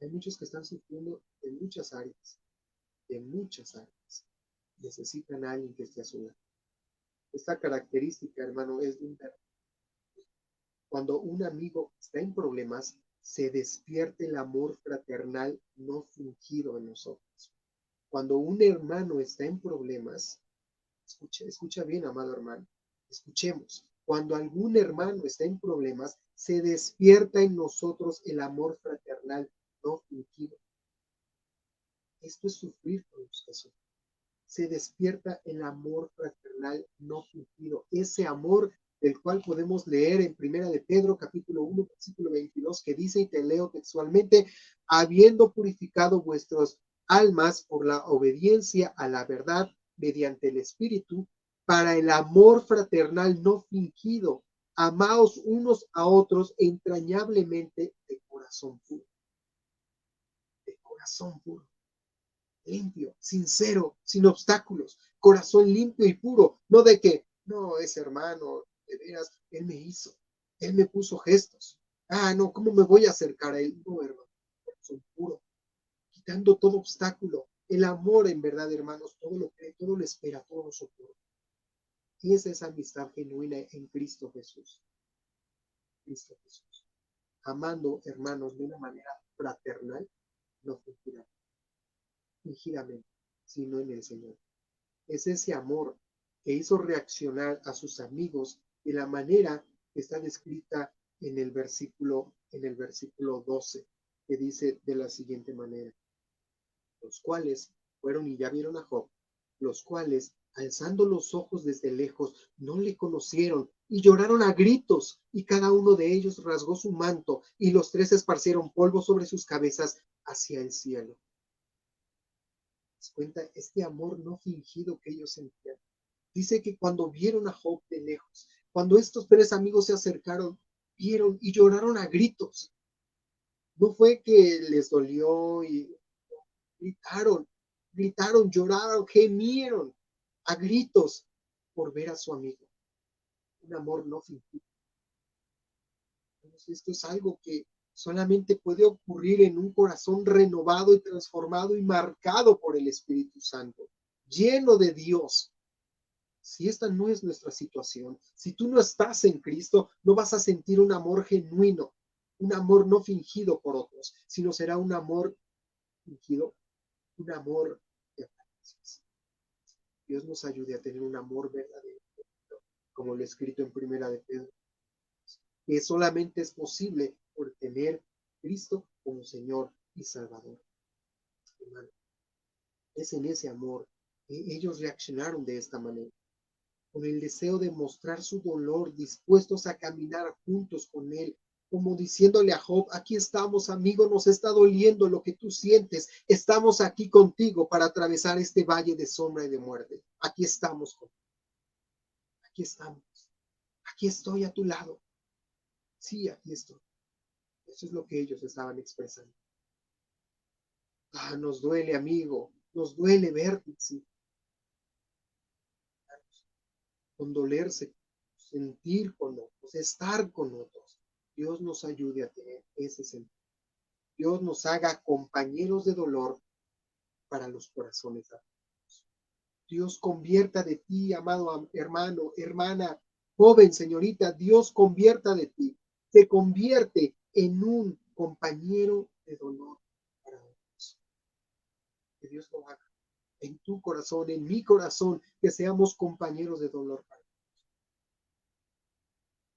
hay muchos que están sufriendo en muchas áreas. Necesitan a alguien que esté a su lado. Esta característica, hermano, es de un cuando un amigo está en problemas, se despierta el amor fraternal no fingido en nosotros. Cuando un hermano está en problemas, escucha bien, amado hermano, escuchemos. Cuando algún hermano está en problemas, se despierta en nosotros el amor fraternal no fingido. Esto es sufrir con los que sufren. Se despierta el amor fraternal no fingido, ese amor del cual podemos leer en Primera de Pedro, capítulo 1, versículo 22, que dice, y te leo textualmente, habiendo purificado vuestras almas por la obediencia a la verdad mediante el Espíritu, para el amor fraternal no fingido, amaos unos a otros entrañablemente de corazón puro. De corazón puro. Limpio, sincero, sin obstáculos, corazón limpio y puro, no de que, no, ese hermano, de veras, él me hizo, él me puso gestos. No, ¿cómo me voy a acercar a él? No, hermano, corazón puro, quitando todo obstáculo. El amor, en verdad, hermanos, todo lo cree, todo lo espera, todo lo soporta. Y es esa amistad genuina en Cristo Jesús. Cristo Jesús. Amando, hermanos, de una manera fraternal, no fingidamente, sino en el Señor. Es ese amor que hizo reaccionar a sus amigos de la manera que está descrita en el versículo 12, que dice de la siguiente manera, los cuales fueron y ya vieron a Job, los cuales, alzando los ojos desde lejos, no le conocieron y lloraron a gritos, y cada uno de ellos rasgó su manto, y los tres esparcieron polvo sobre sus cabezas hacia el cielo. ¿Se cuenta este amor no fingido que ellos sentían? Dice que cuando vieron a Job de lejos, cuando estos tres amigos se acercaron, vieron y lloraron a gritos. No fue que les dolió y gritaron, gritaron, lloraron, gemieron a gritos por ver a su amigo. Un amor no fingido. Entonces, esto es algo que solamente puede ocurrir en un corazón renovado y transformado y marcado por el Espíritu Santo, lleno de Dios. Si esta no es nuestra situación, si tú no estás en Cristo, no vas a sentir un amor genuino, un amor no fingido por otros, sino será un amor fingido, un amor de apariencias. Dios nos ayude a tener un amor verdadero, como lo he escrito en Primera de Pedro, que solamente es posible por tener Cristo como Señor y Salvador. Hermano, es en ese amor que ellos reaccionaron de esta manera, con el deseo de mostrar su dolor, dispuestos a caminar juntos con él, como diciéndole a Job, aquí estamos, amigo, nos está doliendo lo que tú sientes, estamos aquí contigo para atravesar este valle de sombra y de muerte. Aquí estamos, aquí estamos, aquí estoy a tu lado. Sí, aquí estoy. Eso es lo que ellos estaban expresando. Nos duele, amigo, nos duele verte, sí. Condolerse, sentir con otros, estar con otros. Dios nos ayude a tener ese sentido. Dios nos haga compañeros de dolor para los corazones afligidos. Dios convierta de ti, amado hermano, hermana, joven, señorita, Dios convierta de ti, se convierte en un compañero de dolor para otros. Que Dios lo haga en tu corazón, en mi corazón, que seamos compañeros de dolor para otros.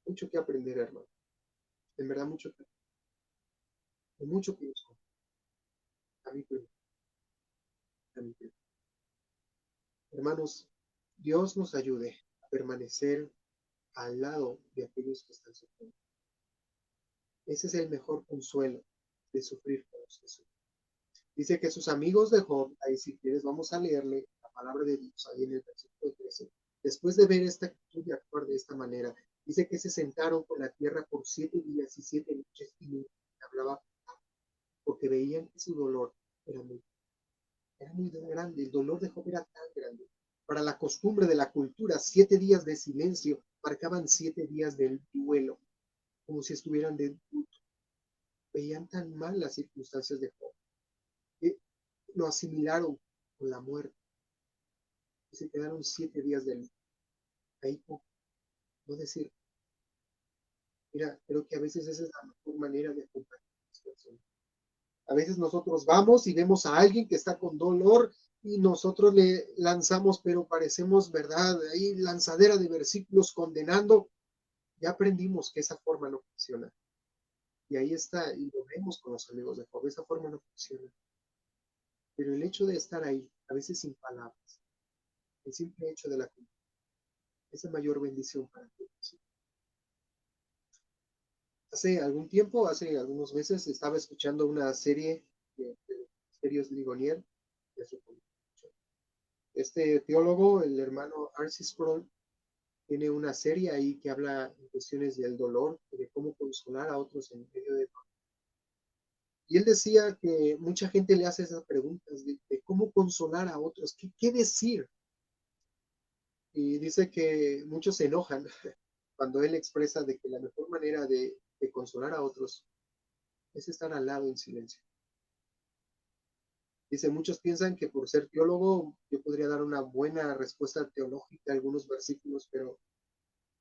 Mucho que aprender, hermano. En verdad, mucho que aprender. Mucho que nos a mí, a mí. Hermanos, Dios nos ayude a permanecer al lado de aquellos que están sufriendo. Ese es el mejor consuelo de sufrir por los que sufren. Dice que sus amigos de Job, ahí si quieres vamos a leerle la palabra de Dios ahí en el versículo 13. Después de ver esta actitud y actuar de esta manera, dice que se sentaron con la tierra por 7 días y 7 noches y hablaba porque veían que su dolor era muy grande. El dolor de Job era tan grande. Para la costumbre de la cultura, 7 días de silencio marcaban 7 días del duelo, como si estuvieran de luto. Veían tan mal las circunstancias de Job que lo asimilaron con la muerte y se quedaron 7 días de luto. Ahí no decir, mira, creo que a veces esa es la mejor manera de acompañar a las personas. A veces nosotros vamos y vemos a alguien que está con dolor y nosotros le lanzamos, pero parecemos, ¿verdad? Ahí lanzadera de versículos condenando. Ya aprendimos que esa forma no funciona. Y ahí está, y lo vemos con los amigos de Job, esa forma no funciona. Pero el hecho de estar ahí, a veces sin palabras, el simple hecho de la comunión, esa mayor bendición para todos. Hace algún tiempo, hace algunos meses, estaba escuchando una serie de Misterios Ligonier. Este teólogo, el hermano R.C. Sproul, tiene una serie ahí que habla en cuestiones del dolor, de cómo consolar a otros en medio de dolor. Y él decía que mucha gente le hace esas preguntas de cómo consolar a otros, qué decir. Y dice que muchos se enojan cuando él expresa de que la mejor manera de consolar a otros es estar al lado en silencio. Dice, muchos piensan que por ser teólogo yo podría dar una buena respuesta teológica a algunos versículos, pero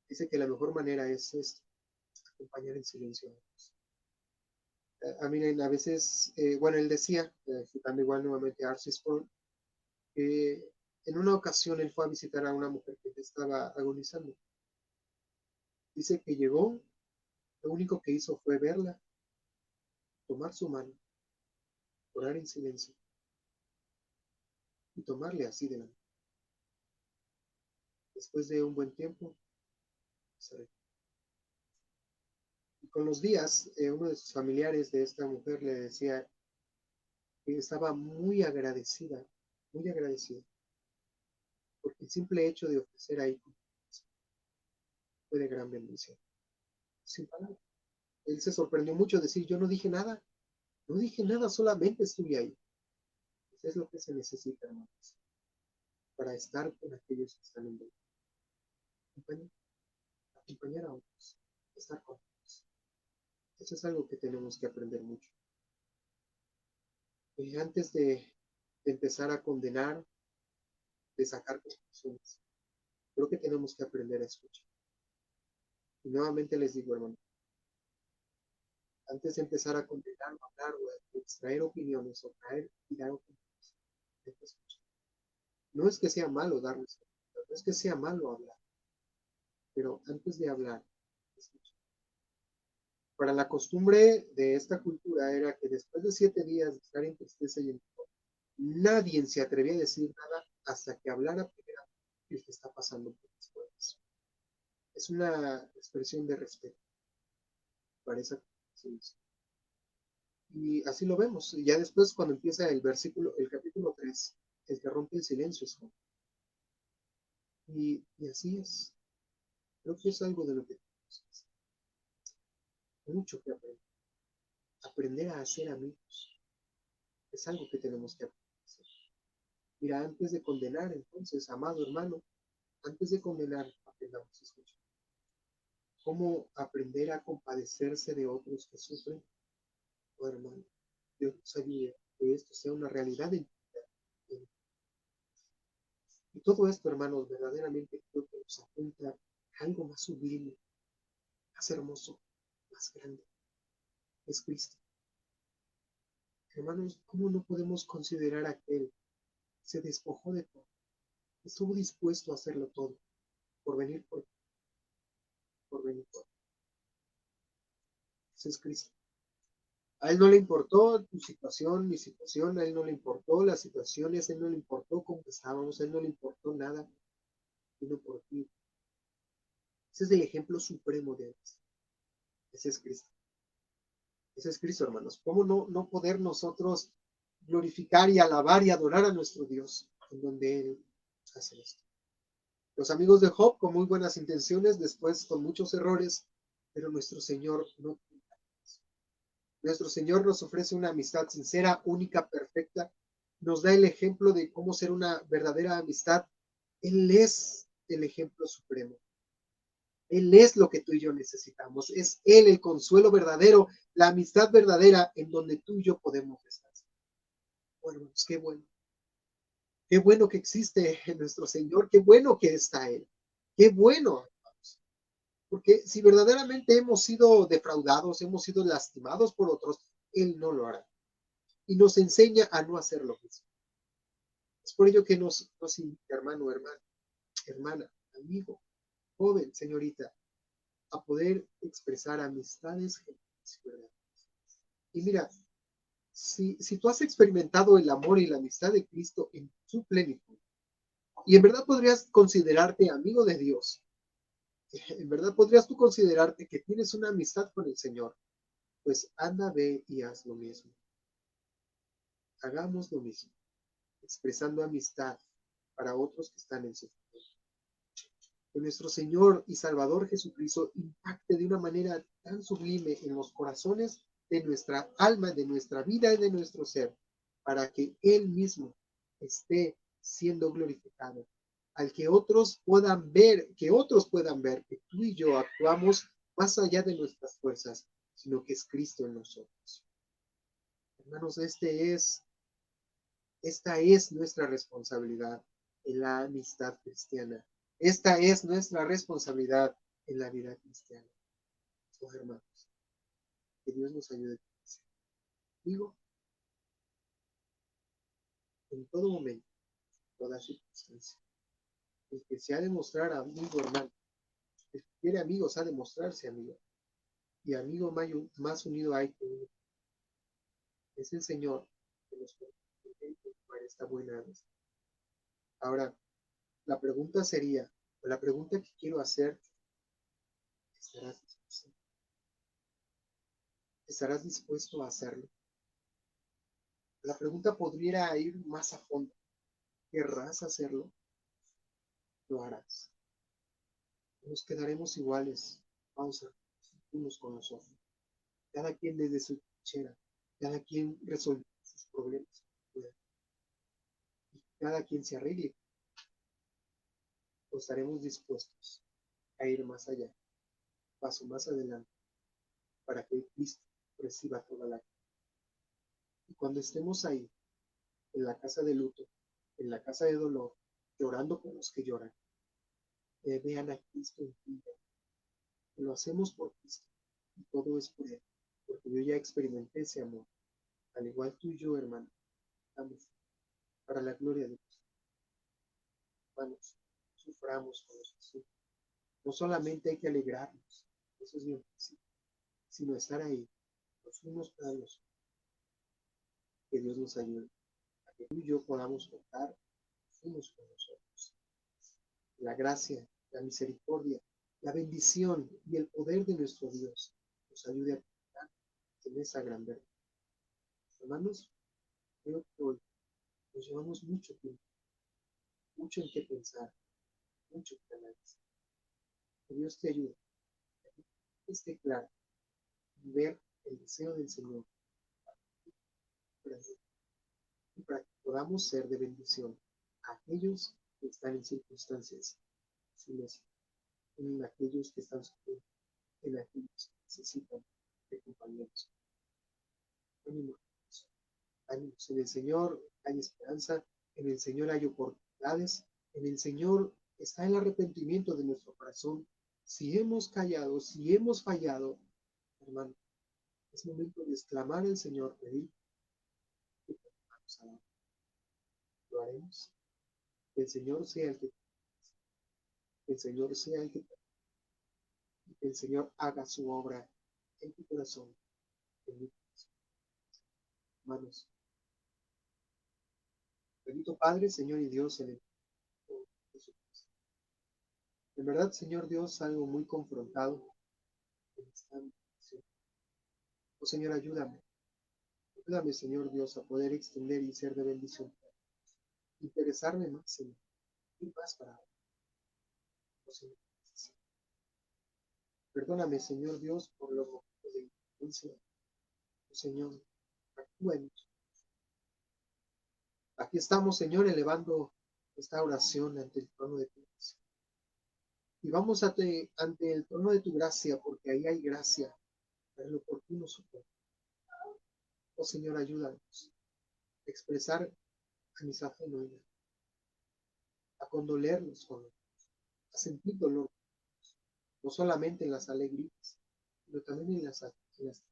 dice que la mejor manera es acompañar en silencio. Miren, a veces, bueno, él decía, citando igual nuevamente a R.C. Sproul, que en una ocasión él fue a visitar a una mujer que estaba agonizando. Dice que llegó, lo único que hizo fue verla, tomar su mano, orar en silencio y tomarle así de la mano. Después de un buen tiempo, se y con los días, uno de sus familiares de esta mujer le decía que estaba muy agradecida, porque el simple hecho de ofrecer ahí fue de gran bendición. Sin palabras. Él se sorprendió mucho de decir, yo no dije nada, solamente estuve ahí. Eso es lo que se necesita, hermanos, para estar con aquellos que están en dolor. Acompañar, acompañar a otros, estar con otros. Eso es algo que tenemos que aprender mucho. Antes de empezar a condenar, de sacar conclusiones, creo que tenemos que aprender a escuchar. Y nuevamente les digo, hermano, antes de empezar a condenar, o hablar o extraer opiniones o traer y dar opiniones, hay que escuchar. No es que sea malo darles, no es que sea malo hablar, pero antes de hablar, escuchar. Para la costumbre de esta cultura era que después de 7 días de estar en tristeza y en dolor, nadie se atrevía a decir nada hasta que hablara primero el que está pasando por las cosas. Es una expresión de respeto para esa situación. Y así lo vemos. Y ya después, cuando empieza el capítulo 3, el que rompe el silencio es Job. Y así es. Creo que es algo de lo que tenemos que hacer. Mucho que aprender. Aprender a hacer amigos. Es algo que tenemos que aprender a hacer. Mira, antes de condenar, entonces, amado hermano, antes de condenar, aprendamos a escuchar. ¿Cómo aprender a compadecerse de otros que sufren? Oh, hermano, Dios nos ayude que esto sea una realidad en tu vida. Y todo esto, hermanos, verdaderamente creo que nos apunta a algo más sublime, más hermoso, más grande. Es Cristo. Hermanos, ¿cómo no podemos considerar a aquel que se despojó de todo? Estuvo dispuesto a hacerlo todo por venir por venir por. Ese es Cristo. A él no le importó tu situación, mi situación, a él no le importó las situaciones, a él no le importó cómo estábamos, a él no le importó nada, sino por ti. Ese es el ejemplo supremo de él. Ese es Cristo. Ese es Cristo, hermanos. ¿Cómo no poder nosotros glorificar y alabar y adorar a nuestro Dios en donde Él hace esto? Los amigos de Job con muy buenas intenciones, después con muchos errores, pero nuestro Señor no. Nuestro Señor nos ofrece una amistad sincera, única, perfecta. Nos da el ejemplo de cómo ser una verdadera amistad. Él es el ejemplo supremo. Él es lo que tú y yo necesitamos. Es Él el consuelo verdadero, la amistad verdadera en donde tú y yo podemos estar. Bueno, hermanos, qué bueno. Qué bueno que existe nuestro Señor. Qué bueno que está Él. Qué bueno, hermanos. Porque si verdaderamente hemos sido defraudados, hemos sido lastimados por otros, Él no lo hará. Y nos enseña a no hacer lo mismo. Es por ello que nos invita, hermano, hermana, amigo, joven, señorita, a poder expresar amistades genuinas y verdaderas. Y mira, si tú has experimentado el amor y la amistad de Cristo en su plenitud, y en verdad podrías considerarte amigo de Dios, en verdad podrías tú considerarte que tienes una amistad con el Señor, pues anda, ve y haz lo mismo. Hagamos lo mismo, expresando amistad para otros que están en sufrimiento. Que nuestro Señor y Salvador Jesucristo impacte de una manera tan sublime en los corazones de nuestra alma, de nuestra vida y de nuestro ser, para que Él mismo esté siendo glorificado, al que otros puedan ver que tú y yo actuamos más allá de nuestras fuerzas, sino que es Cristo en nosotros. Hermanos, esta es nuestra responsabilidad en la amistad cristiana. Esta es nuestra responsabilidad en la vida cristiana. Oh, hermanos, que Dios nos ayude. Digo, en todo momento, en toda circunstancia. El que se ha de mostrar amigo, hermano. El que quiere amigos ha de mostrarse amigo. Y amigo más unido hay que uno. Es el Señor que nos permite para esta buena amistad. Ahora, la pregunta sería, o la pregunta que quiero hacer, ¿estarás dispuesto? ¿Estarás dispuesto a hacerlo? La pregunta podría ir más a fondo. ¿Querrás hacerlo? Lo harás. Nos quedaremos iguales. Pausa. Unos con los otros. Cada quien desde su trinchera. Cada quien resuelve sus problemas. Y cada quien se arregle. O estaremos dispuestos a ir más allá. Paso más adelante. Para que Cristo reciba toda la. Y cuando estemos ahí, en la casa de luto, en la casa de dolor, llorando con los que lloran, vean a Cristo en ti. Lo hacemos por Cristo y todo es por Él, porque yo ya experimenté ese amor. Al igual tú y yo, hermano, estamos para la gloria de Dios. Hermanos, suframos con los que sufren. No solamente hay que alegrarnos, eso es bien fácil, sino estar ahí, los unos para los otros. Que Dios nos ayude a que tú y yo podamos contar los unos con los otros. La gracia, la misericordia, la bendición y el poder de nuestro Dios nos ayude a contar en esa gran verdad. Hermanos, creo que hoy nos llevamos mucho tiempo, mucho en qué pensar, mucho que analizar. Que Dios te ayude, que esté claro, y ver el deseo del Señor y para que podamos ser de bendición a aquellos que están en circunstancias difíciles, en aquellos que están sufriendo, en aquellos que necesitan de compañeros. Ánimo, ánimos. En el Señor hay esperanza, en el Señor hay oportunidades, en el Señor está el arrepentimiento de nuestro corazón. Si hemos callado, si hemos fallado, hermano, es momento de exclamar al Señor, pedir que perdonamos a Él. Lo haremos. Que el Señor sea el que el Señor sea el que el Señor haga su obra en tu corazón, en mi corazón. Hermanos, bendito Padre, Señor y Dios, en el Jesucristo. En verdad, Señor Dios, algo muy confrontado en esta situación. Oh Señor, ayúdame. Ayúdame, Señor Dios, a poder extender y ser de bendición. Interesarme más, Señor, y más para vos. Oh Señor, perdóname, Señor Dios, por los momentos de indiferencia. Señor, actúa en nosotros. Aquí estamos, Señor, elevando esta oración ante el trono de tu gracia. Y vamos ante el trono de tu gracia, porque ahí hay gracia para el oportuno socorro. Oh Señor, ayúdanos a expresar a mis genuina, a condolernos con ellos, a sentir dolor, no solamente en las alegrías, sino también en las aflicciones.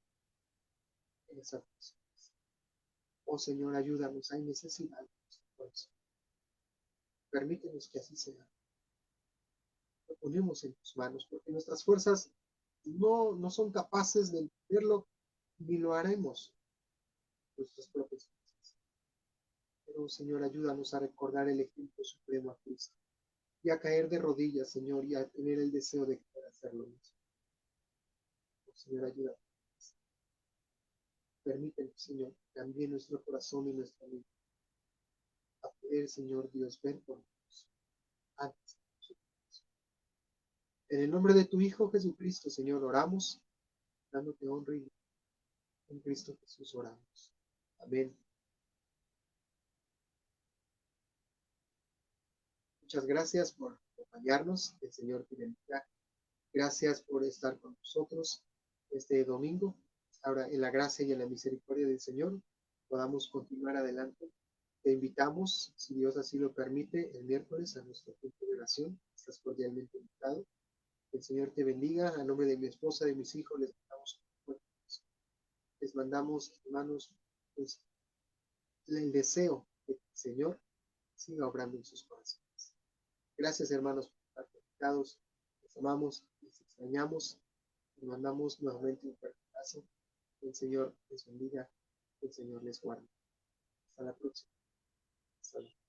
Oh Señor, ayúdanos, hay necesidad de nuestro corazón. Permítenos que así sea. Lo ponemos en tus manos, porque nuestras fuerzas no son capaces de entenderlo, ni lo haremos nuestras propias fuerzas. Pero Señor, ayúdanos a recordar el ejemplo supremo a Cristo y a caer de rodillas, Señor, y a tener el deseo de querer hacerlo mismo. Oh, Señor, ayúdanos. Permítenos, Señor, que cambie nuestro corazón y nuestra mente a poder, Señor Dios, ver por nosotros antes de nosotros. En el nombre de tu Hijo Jesucristo, Señor, oramos, dándote honra y en Cristo Jesús oramos. Amén. Muchas gracias por acompañarnos. El Señor te bendiga. Gracias por estar con nosotros este domingo. Ahora, en la gracia y en la misericordia del Señor, podamos continuar adelante. Te invitamos, si Dios así lo permite, el miércoles a nuestro punto de oración. Estás cordialmente invitado. El Señor te bendiga. A nombre de mi esposa, de mis hijos, les mandamos, hermanos, pues, el deseo de que el Señor siga obrando en sus corazones. Gracias, hermanos, por estar conectados. Les amamos, les extrañamos. Les mandamos nuevamente un fuerte abrazo. El Señor les bendiga. El Señor les guarde. Hasta la próxima. Hasta luego.